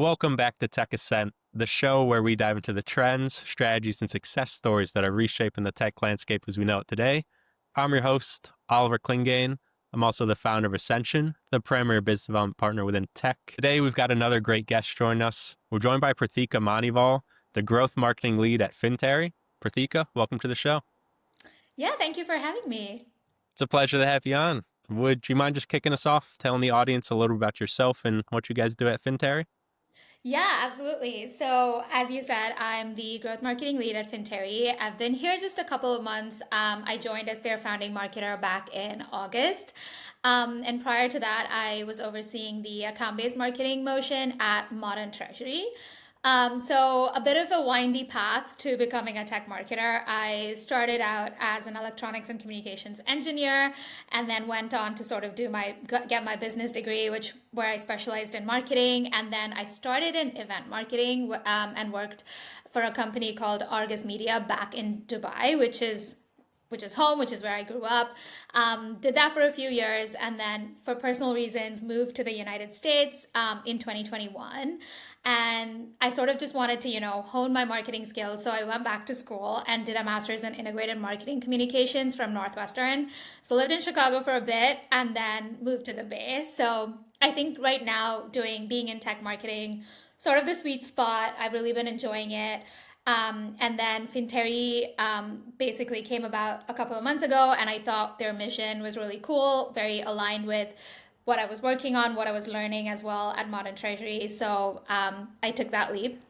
Welcome back to Tech Ascent, the show where we dive into the trends, strategies, and success stories that are reshaping the tech landscape as we know it today. I'm your host, Oliver Klingane. I'm also the founder of Ascension, the primary business development partner within tech. Today, we've got another great guest joining us. We're joined by Prithika Manival, the growth marketing lead at Fintary. Prithika, welcome to the show. Yeah, thank you for having me. It's a pleasure to have you on. Would you mind just kicking us off, telling the audience a little about yourself and what you guys do at Fintary? Yeah, absolutely. So, as you said, I'm the growth marketing lead at Fintary. I've been here just a couple of months. I joined as their founding marketer back in August. And prior to that, I was overseeing the account-based marketing motion at Modern Treasury. So a bit of a windy path to becoming a tech marketer. I started out as an electronics and communications engineer, and then went on to sort of get my business degree, which where I specialized in marketing, and then I started in event marketing and worked for a company called Argus Media back in Dubai, which is home, which is where I grew up. Did that for a few years, and then for personal reasons, moved to the United States in 2021. And I sort of just wanted to, hone my marketing skills. So I went back to school and did a master's in integrated marketing communications from Northwestern. So lived in Chicago for a bit and then moved to the Bay. So I think right now being in tech marketing, sort of the sweet spot. I've really been enjoying it. And then Fintary basically came about a couple of months ago, and I thought their mission was really cool, very aligned with what I was working on, what I was learning as well at Modern Treasury. So I took that leap.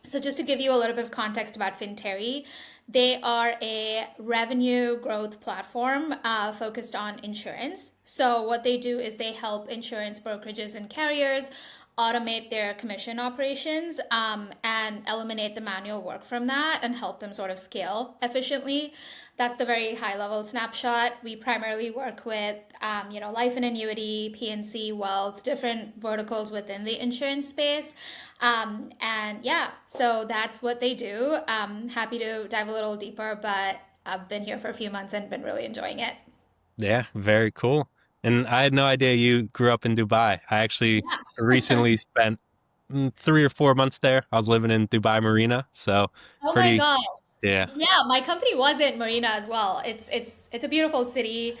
So just to give you a little bit of context about Fintary, they are a revenue growth platform focused on insurance. So what they do is they help insurance brokerages and carriers automate their commission operations and eliminate the manual work from that and help them sort of scale efficiently. That's the very high level snapshot. We primarily work with, life and annuity, PNC, wealth, different verticals within the insurance space. And yeah, so that's what they do. Happy to dive a little deeper, but I've been here for a few months and been really enjoying it. Yeah, very cool. And I had no idea you grew up in Dubai. I actually Yeah. recently spent 3 or 4 months there. I was living in Dubai Marina, so Oh my pretty, gosh. yeah, Yeah, my company was in Marina as well. It's a beautiful city.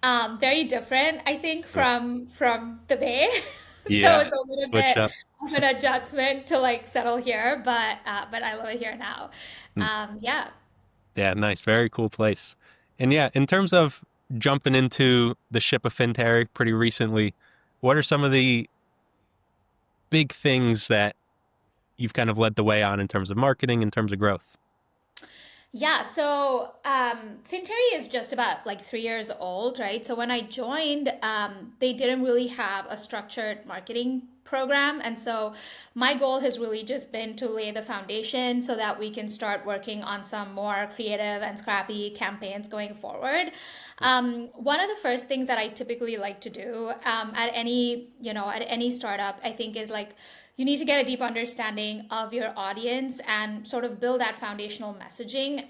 Very different, I think, mm, from the Bay. So yeah, it's a little switch bit up. of an adjustment to like settle here, but I love it here now. Mm, Yeah. Yeah, nice, very cool place. And yeah, in terms of jumping into the ship of Fintary pretty recently, what are some of the big things that you've kind of led the way on in terms of marketing, in terms of growth? Yeah, so Fintary is just about like 3 years old, right? So when I joined, they didn't really have a structured marketing program. And so my goal has really just been to lay the foundation so that we can start working on some more creative and scrappy campaigns going forward. One of the first things that I typically like to do at any startup, I think is like, you need to get a deep understanding of your audience and sort of build that foundational messaging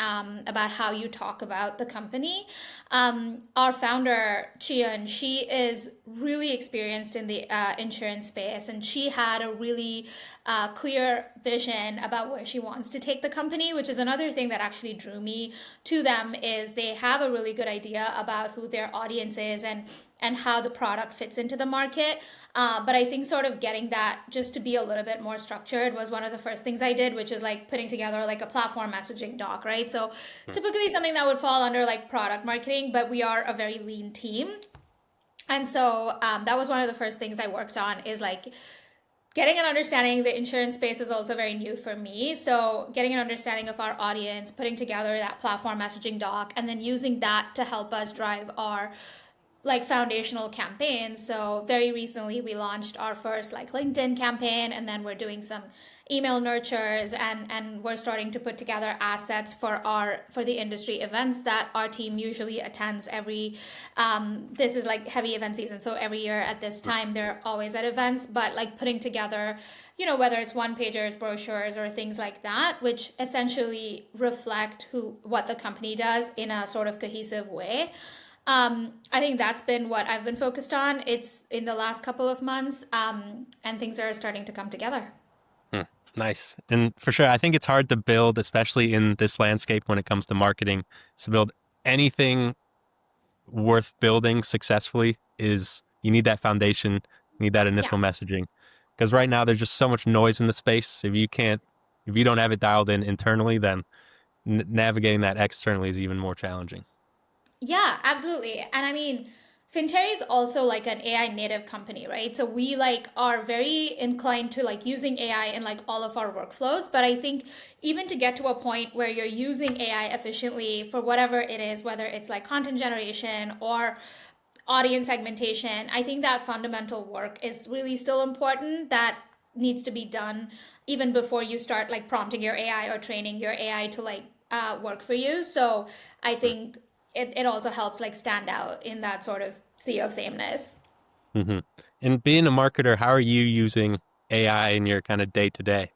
about how you talk about the company. Our founder, Qiyun, she is really experienced in the insurance space, and she had a really clear vision about where she wants to take the company, which is another thing that actually drew me to them. Is they have a really good idea about who their audience is and how the product fits into the market. But I think sort of getting that just to be a little bit more structured was one of the first things I did, which is like putting together like a platform messaging doc, right? So Mm. typically something that would fall under like product marketing, but we are a very lean team. And so that was one of the first things I worked on is like getting an understanding. The insurance space is also very new for me, so getting an understanding of our audience, putting together that platform messaging doc, and then using that to help us drive our like foundational campaigns. So very recently we launched our first like LinkedIn campaign, and then we're doing some email nurtures, and we're starting to put together assets for the industry events that our team usually attends every this is like heavy event season, so every year at this time they're always at events, but like putting together, whether it's one pagers, brochures, or things like that, which essentially reflect what the company does in a sort of cohesive way. I think that's been what I've been focused on. It's in the last couple of months, and things are starting to come together. Hmm, nice. And for sure, I think it's hard to build, especially in this landscape when it comes to marketing, to build anything worth building successfully is you need that foundation, you need that Yeah. initial messaging. Because right now there's just so much noise in the space. If you don't have it dialed in internally, then navigating that externally is even more challenging. Yeah, absolutely. And I mean, Fintary is also like an AI native company, right? So we like are very inclined to like using AI in like all of our workflows. But I think even to get to a point where you're using AI efficiently for whatever it is, whether it's like content generation or audience segmentation, I think that fundamental work is really still important. That needs to be done even before you start like prompting your AI or training your AI to like work for you. So I think it also helps like stand out in that sort of sea of sameness. Mm-hmm. And being a marketer, how are you using AI in your kind of day to day?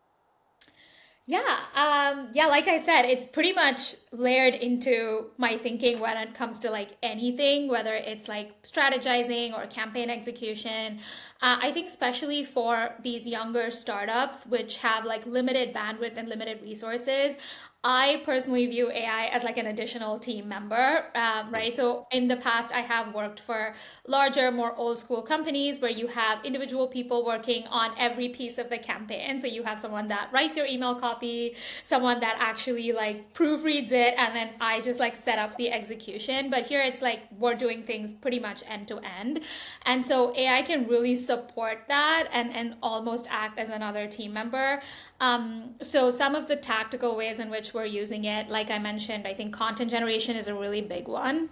Yeah, like I said, it's pretty much layered into my thinking when it comes to like anything, whether it's like strategizing or campaign execution. I think especially for these younger startups, which have like limited bandwidth and limited resources, I personally view AI as like an additional team member, right? So in the past, I have worked for larger, more old school companies where you have individual people working on every piece of the campaign. So you have someone that writes your email copy, someone that actually like proofreads it, and then I just like set up the execution. But here it's like we're doing things pretty much end to end. And so AI can really support that and almost act as another team member. So some of the tactical ways in which we're using it, like I mentioned, I think content generation is a really big one.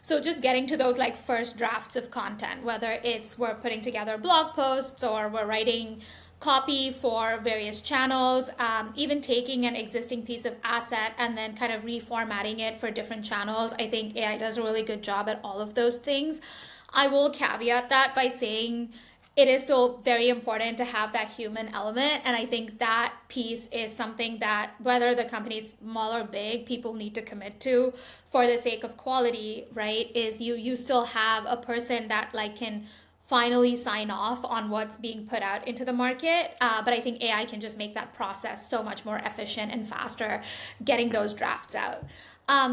So just getting to those like first drafts of content, whether it's we're putting together blog posts or we're writing copy for various channels, even taking an existing piece of asset and then kind of reformatting it for different channels. I think AI does a really good job at all of those things. I will caveat that by saying it is still very important to have that human element. And I think that piece is something that, whether the company's small or big, people need to commit to for the sake of quality, right? Is you still have a person that like can finally sign off on what's being put out into the market. But I think AI can just make that process so much more efficient and faster, getting those drafts out.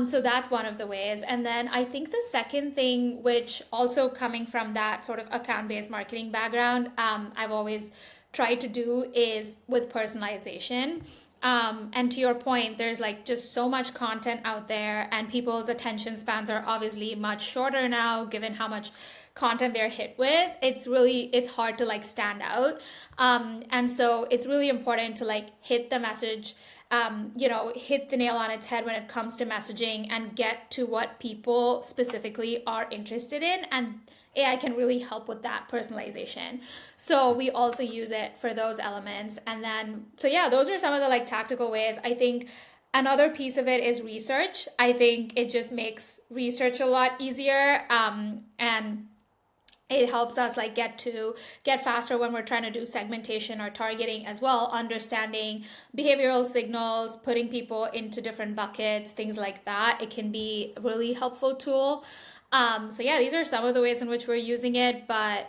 So that's one of the ways. And then I think the second thing, which also coming from that sort of account based marketing background, I've always tried to do is with personalization. And to your point, there's like just so much content out there, and people's attention spans are obviously much shorter now, given how much content they're hit with. It's hard to like stand out. And so it's really important to like hit the message, hit the nail on its head when it comes to messaging and get to what people specifically are interested in. And AI can really help with that personalization. So we also use it for those elements. And then, so yeah, those are some of the like tactical ways. I think another piece of it is research. I think it just makes research a lot easier. And it helps us like get faster when we're trying to do segmentation or targeting as well, understanding behavioral signals, putting people into different buckets, things like that. It can be a really helpful tool. So yeah, these are some of the ways in which we're using it, but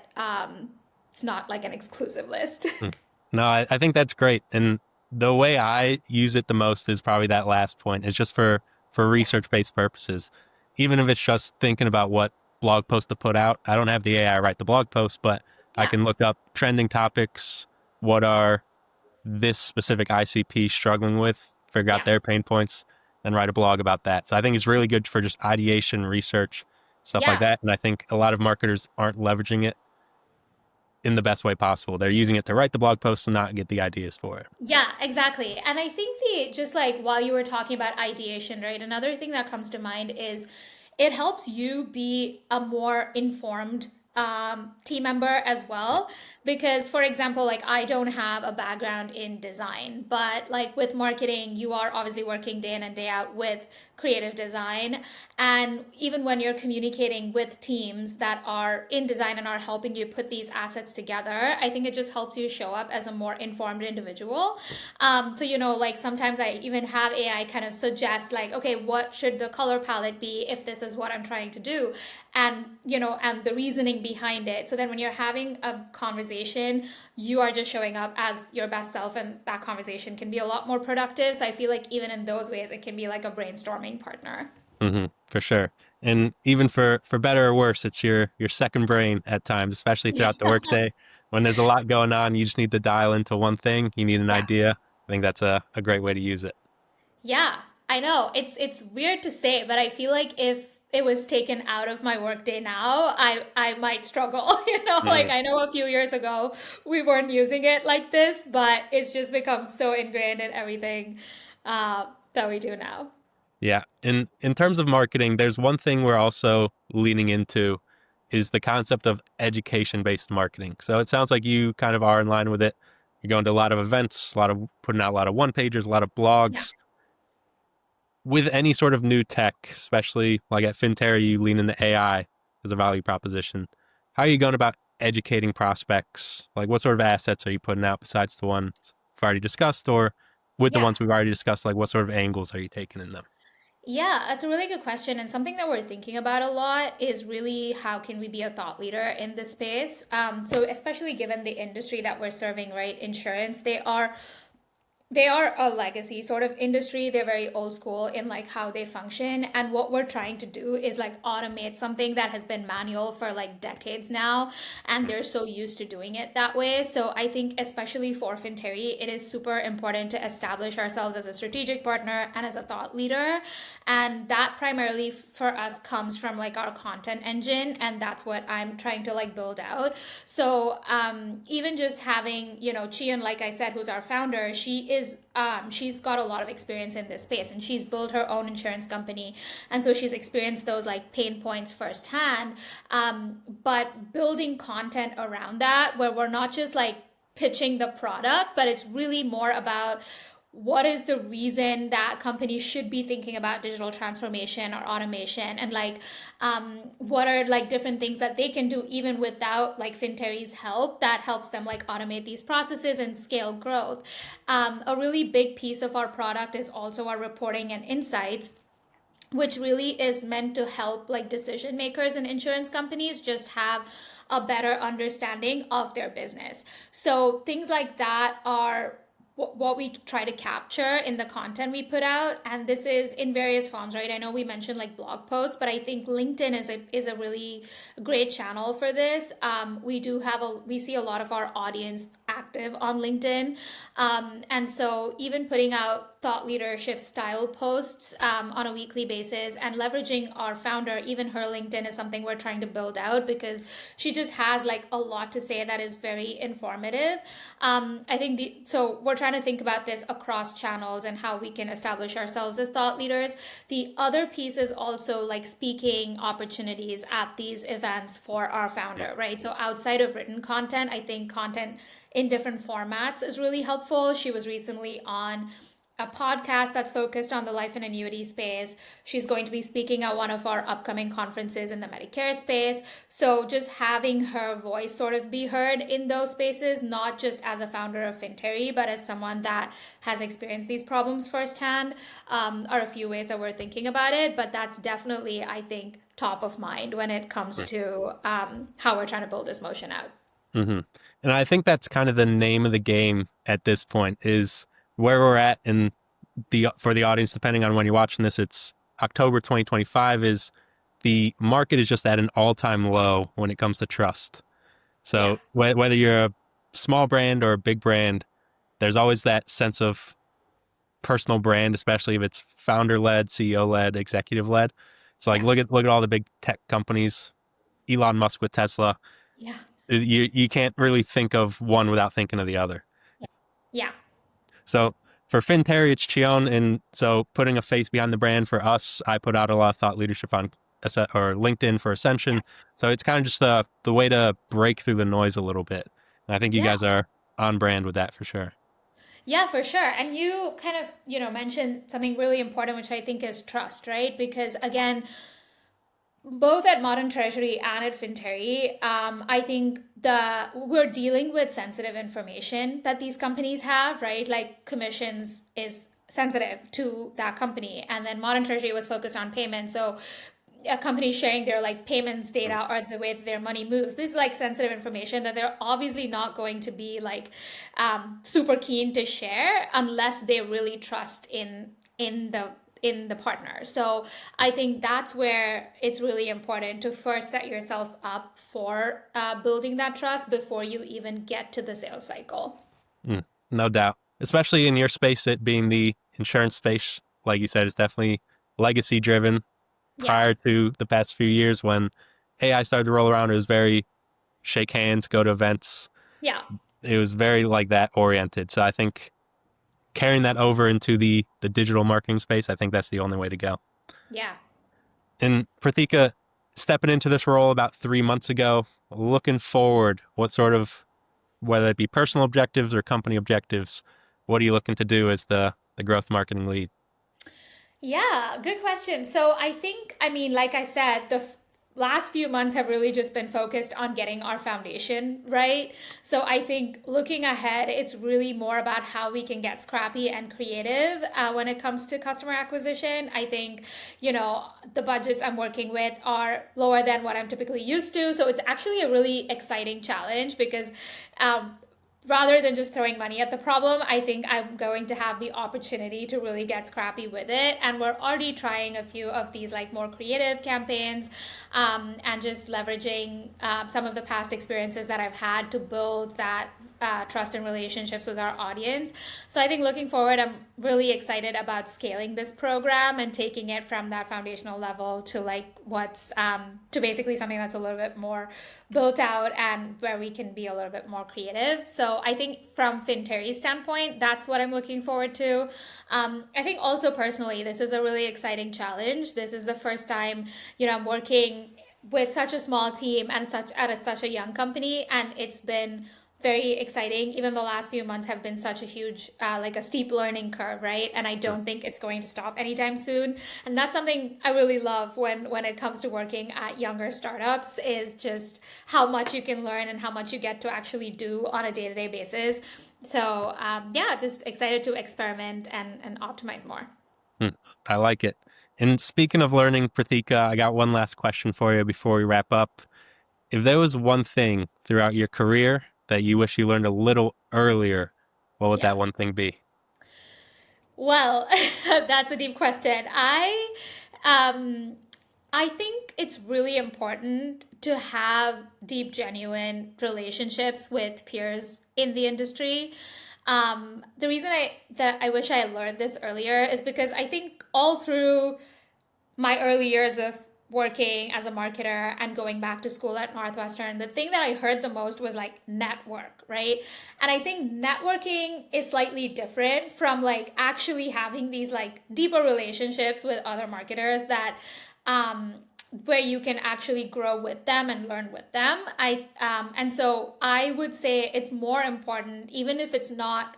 it's not like an exclusive list. Hmm. No, I think that's great. And the way I use it the most is probably that last point. It's just for Yeah, research based purposes. Even if it's just thinking about what blog post to put out. I don't have the AI write the blog post, but I yeah, can look up trending topics. What are this specific ICP struggling with? Figure out yeah. their pain points and write a blog about that. So I think it's really good for just ideation, research, stuff like Yeah, that. And I think a lot of marketers aren't leveraging it in the best way possible. They're using it to write the blog posts and not get the ideas for it. yeah, exactly. And I think the just like while you were talking about ideation, right? Another thing that comes to mind is it helps you be a more informed team member as well. Because, for example, like I don't have a background in design, but like with marketing, you are obviously working day in and day out with creative design. And even when you're communicating with teams that are in design and are helping you put these assets together, I think it just helps you show up as a more informed individual. So, like sometimes I even have AI kind of suggest, like, okay, what should the color palette be if this is what I'm trying to do? And the reasoning behind it. So then when you're having a conversation, you are just showing up as your best self, and that conversation can be a lot more productive. So I feel like even in those ways, it can be like a brainstorming partner. For sure. And even for better or worse, it's your second brain at times, especially Yeah. throughout the workday. When there's a lot going on, you just need to dial into one thing. You need an Yeah. idea. I think that's a great way to use it. Yeah, I know. It's weird to say, but I feel like if it was taken out of my workday now, I might struggle. Like Mhm. I know a few years ago we weren't using it like this, but it's just become so ingrained in everything that we do now. Yeah. In terms of marketing, there's one thing we're also leaning into is the concept of education based marketing. So it sounds like you kind of are in line with it. You're going to a lot of events, a lot of putting out a lot of one pagers, a lot of Yeah. blogs. With any sort of new tech, especially like at Fintary, you lean into AI as a value proposition. How are you going about educating prospects? Like, what sort of assets are you putting out besides the ones we've already discussed, or with the Yeah. ones we've already discussed? Like, what sort of angles are you taking in them? Yeah, that's a really good question. And something that we're thinking about a lot is really how can we be a thought leader in this space? So especially given the industry that we're serving, right? Insurance, they are a legacy sort of industry. They're very old school in like how they function. And what we're trying to do is like automate something that has been manual for like decades now. And they're so used to doing it that way. So I think especially for Fintary, it is super important to establish ourselves as a strategic partner and as a thought leader. And that primarily for us comes from like our content engine. And that's what I'm trying to like build out. So even just having, Qiyun, like I said, who's our founder, she's got a lot of experience in this space, and she's built her own insurance company, and so she's experienced those like pain points firsthand. But building content around that, where we're not just like pitching the product, but it's really more about what is the reason that companies should be thinking about digital transformation or automation, and like what are like different things that they can do even without like Fintary's help that helps them like automate these processes and scale growth. A really big piece of our product is also our reporting and insights, which really is meant to help like decision makers and insurance companies just have a better understanding of their business. So things like that are what we try to capture in the content we put out, and this is in various forms, right? I know we mentioned like blog posts, but I think LinkedIn is a really great channel for this. We see a lot of our audience active on LinkedIn, and so even putting out thought leadership style posts on a weekly basis and leveraging our founder, even her LinkedIn is something we're trying to build out because she just has like a lot to say that is very informative. I think so we're trying to think about this across channels and how we can establish ourselves as thought leaders. The other piece is also like speaking opportunities at these events for our founder, right? So outside of written content, I think content in different formats is really helpful. She was recently on a podcast that's focused on the life and annuity space. She's going to be speaking at one of our upcoming conferences in the Medicare space. So just having her voice sort of be heard in those spaces, not just as a founder of Fintary, but as someone that has experienced these problems firsthand, are a few ways that we're thinking about it. But that's definitely, I think, top of mind when it comes to how we're trying to build this motion out. Mm-hmm. And I think that's kind of the name of the game at this point is where we're at in the for the audience, depending on when you're watching this, it's October 2025 is the market is just at an all-time low when it comes to trust. Yeah. So whether you're a small brand or a big brand, there's always that sense of personal brand, especially if it's founder-led, CEO-led, executive-led. So like Yeah. look at all the big tech companies, Elon Musk with Tesla. Yeah. You can't really think of one without thinking of the other. Yeah. So for Fintary, it's Qiyun, and so putting a face behind the brand for us, I put out a lot of thought leadership on or LinkedIn for Yeah. Ascension. So it's kind of just the way to break through the noise a little bit. And I think you Yeah. guys are on brand with that for sure. Yeah, for sure. And you kind of, mentioned something really important, which I think is trust, right? Because again, both at Modern Treasury and at Fintary, I think we're dealing with sensitive information that these companies have, right? Like commissions is sensitive to that company, and then Modern Treasury was focused on payments, so a company sharing their like payments data or the way that their money moves. This is like sensitive information that they're obviously not going to be like super keen to share unless they really trust in the partner. So I think that's where it's really important to first set yourself up for building that trust before you even get to the sales cycle. Mm, no doubt. Especially in your space, it being the insurance space, like you said, it's definitely legacy driven. Yeah. Prior to the past few years when AI started to roll around, it was very shake hands, go to events. Yeah. It was very like that oriented. So I think carrying that over into the digital marketing space, I think that's the only way to go. Yeah. And Prithika, stepping into this role about 3 months ago, looking forward, what sort of, whether it be personal objectives or company objectives, what are you looking to do as the growth marketing lead? Yeah, good question. So I think, I mean, like I said, last few months have really just been focused on getting our foundation right. So I think looking ahead, it's really more about how we can get scrappy and creative when it comes to customer acquisition. I think, the budgets I'm working with are lower than what I'm typically used to. So it's actually a really exciting challenge because rather than just throwing money at the problem, I think I'm going to have the opportunity to really get scrappy with it. And we're already trying a few of these like more creative campaigns and just leveraging some of the past experiences that I've had to build that trust and relationships with our audience. So I think looking forward, I'm really excited about scaling this program and taking it from that foundational level to like what's to basically something that's a little bit more built out and where we can be a little bit more creative. So I think from Fintary's standpoint, that's what I'm looking forward to. I think also personally, this is a really exciting challenge. This is the first time, I'm working with such a small team and such a young company, and it's been very exciting. Even the last few months have been such a huge, like a steep learning curve, right? And I don't think it's going to stop anytime soon. And that's something I really love when it comes to working at younger startups is just how much you can learn and how much you get to actually do on a day-to-day basis. So yeah, just excited to experiment and optimize more. Hmm, I like it. And speaking of learning, Pratika, I got one last question for you before we wrap up. If there was one thing throughout your career that you wish you learned a little earlier, what would Yeah. that one thing be? Well, that's a deep question. Um, I think it's really important to have deep, genuine relationships with peers in the industry. The reason I wish I had learned this earlier is because I think all through my early years of working as a marketer and going back to school at Northwestern, the thing that I heard the most was like network, right? And I think networking is slightly different from like actually having these like deeper relationships with other marketers that um where you can actually grow with them and learn with them. And so I would say it's more important, even if it's not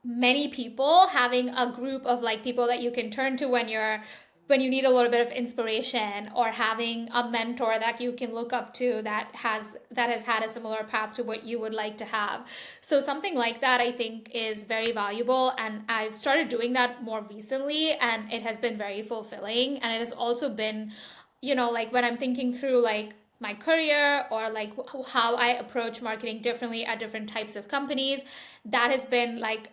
many people, having a group of like people that you can turn to when you need a little bit of inspiration, or having a mentor that you can look up to that has had a similar path to what you would like to have. So something like that I think is very valuable, and I've started doing that more recently, and it has been very fulfilling. And it has also been, like when I'm thinking through like my career or like how I approach marketing differently at different types of companies, that has been like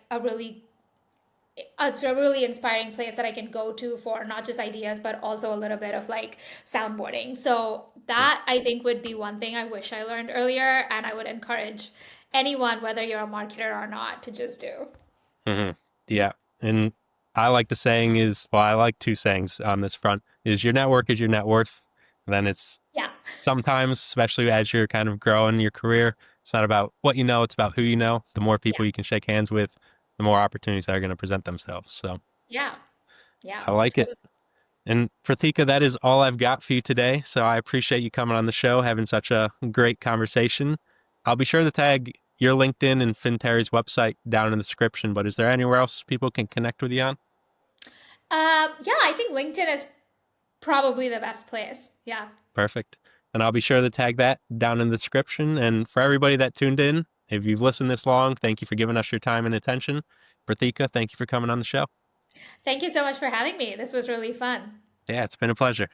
it's a really inspiring place that I can go to for not just ideas, but also a little bit of like soundboarding. So that I think would be one thing I wish I learned earlier, and I would encourage anyone, whether you're a marketer or not, to just do. Hmm. Yeah. And I like the saying is, well, I like two sayings on this front is your network is your net worth. Then it's Yeah. sometimes, especially as you're kind of growing your career, it's not about what you know, it's about who you know. The more Yeah. people you can shake hands with, the more opportunities that are going to present themselves. So Yeah. Yeah. I like it. Totally. And Pratika, that is all I've got for you today. So I appreciate you coming on the show, having such a great conversation. I'll be sure to tag your LinkedIn and Fintary's website down in the description, but is there anywhere else people can connect with you on? Yeah, I think LinkedIn is probably the best place. Yeah. Perfect. And I'll be sure to tag that down in the description. And for everybody that tuned in, if you've listened this long, thank you for giving us your time and attention. Prithika, thank you for coming on the show. Thank you so much for having me. This was really fun. Yeah, it's been a pleasure.